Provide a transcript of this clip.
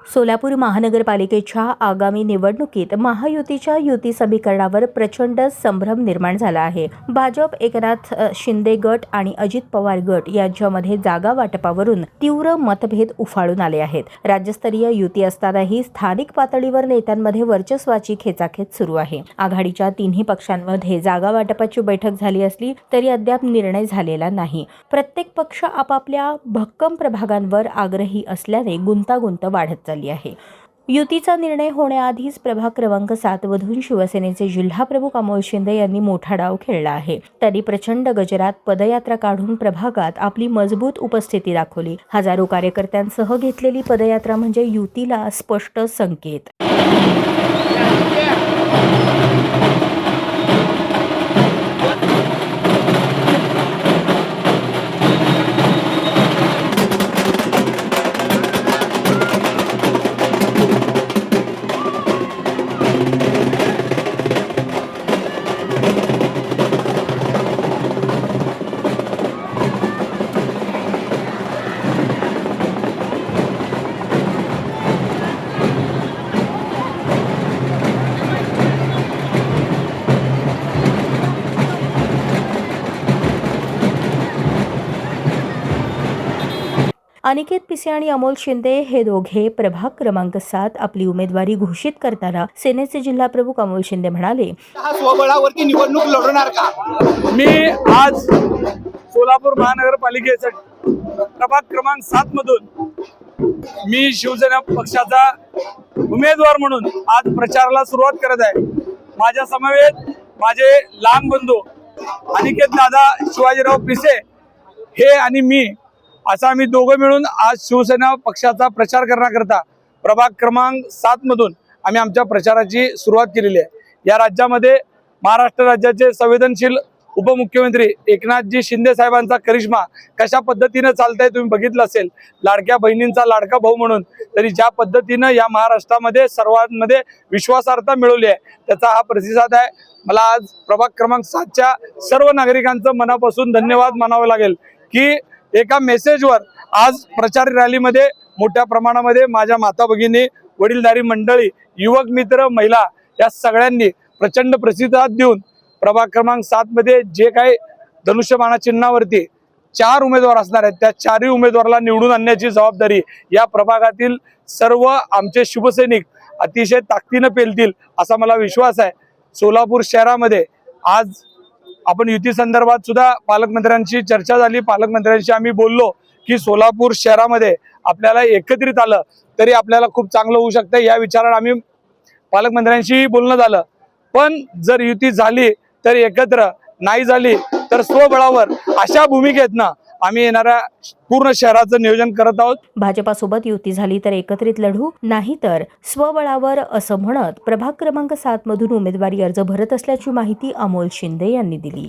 सोलापूर महानगरपालिकेच्या आगामी निवडणुकीत महायुतीच्या युती समीकरणावर प्रचंड संभ्रम निर्माण झाला आहे। भाजप, एकनाथ शिंदे गट आणि अजित पवार गट यांच्यामध्ये जागा वाटपावरून तीव्र मतभेद उफाळून आले आहेत। राज्यस्तरीय युती असतानाही स्थानिक पातळीवर नेत्यांमध्ये वर्चस्वाची खेचाखेच सुरू आहे। आघाडीच्या तिन्ही पक्षांमध्ये जागा वाटपाची बैठक झाली असली तरी अद्याप निर्णय झालेला नाही। प्रत्येक पक्ष आपापल्या भक्कम प्रभागांवर आग्रही असल्याने गुंतागुंत वाढत चालली आहे। युतीचा निर्णय होण्याआधीच प्रभाग क्रमांक 7 मधून शिवसेनेचे जिल्हा प्रमुख अमोल शिंदे यांनी मोठा डाव खेळला आहे। त्यांनी प्रचंड गजरात पदयात्रा काढून प्रभागात आपली मजबूत उपस्थिती दाखवली। हजारो कार्यकर्त्यांसह घेतलेली पदयात्रा म्हणजे युतीला स्पष्ट संकेत। अनिकेत पिसे आणि अमोल शिंदे हे दोघे प्रभाग क्रमांक 7 आपली उमेदवारी घोषित करताना सेनेचे जिल्हा प्रमुख अमोल शिंदे म्हणाले, स्वबळावरती निवडणूक लढवणार का? मी आज सोलापूर महानगरपालिकेसाठी प्रभाग क्रमांक 7 मधून मी शिवसेना पक्षाचा उमेदवार म्हणून आज प्रचाराला सुरुवात करत आहे। माझ्या समवेत माझे लहान बंधू अनिकेत दादा शिवाजीराव पिसे हे आणि मी असा आम्ही दोघं मिळून आज शिवसेना पक्षाचा प्रचार करण्याकरता प्रभाग क्रमांक 7 मधून आम्ही आमच्या प्रचाराची सुरुवात केलेली आहे। या राज्यामध्ये महाराष्ट्र राज्याचे संवेदनशील उपमुख्यमंत्री एकनाथजी शिंदे साहेबांचा करिश्मा कशा पद्धतीने चालतंय तुम्ही बघितलं असेल। लाडक्या बहिणींचा लाडका भाऊ म्हणून तरी ज्या पद्धतीनं या महाराष्ट्रामध्ये सर्वांमध्ये विश्वासार्हता मिळवली आहे त्याचा हा प्रतिसाद आहे। मला आज प्रभाग क्रमांक 7च्या सर्व नागरिकांचं मनापासून धन्यवाद मानावं लागेल की एका मेसेजवर आज प्रचार रॅलीमध्ये मोठ्या प्रमाणामध्ये माझ्या माता भगिनी, वडीलधारी मंडळी, युवक मित्र, महिला या सगळ्यांनी प्रचंड प्रतिसाद देऊन प्रभाग क्रमांक 7 मध्ये जे काही धनुष्यबाणा चिन्हावरती 4 उमेदवार असणार आहेत त्या 4ही उमेदवाराला निवडून आणण्याची जबाबदारी या प्रभागातील सर्व आमचे शिवसैनिक अतिशय ताकदीने पेलतील असा मला विश्वास आहे। सोलापूर शहरामध्ये आज आपण युती संदर्भात सुद्धा पालकमंत्र्यांची चर्चा झाली। पालकमंत्र्यांशी आम्ही बोललो की सोलापूर शहरामध्ये आपल्याला एकत्रित आलं तरी आपल्याला खूप चांगलं होऊ शकतं या विचाराने आम्ही पालकमंत्र्यांशी बोलणं झालं। पण जर युती झाली तर एकत्र, नाही झाली तर स्वबळावर अशा भूमिकेतनं आम्ही येणाऱ्या पूर्ण शहराचं नियोजन करत आहोत। भाजपासोबत युती झाली तर एकत्रित लढू, नाही तर स्वबळावर असं म्हणत प्रभाग क्रमांक 7 मधून उमेदवारी अर्ज भरत असल्याची माहिती अमोल शिंदे यांनी दिली।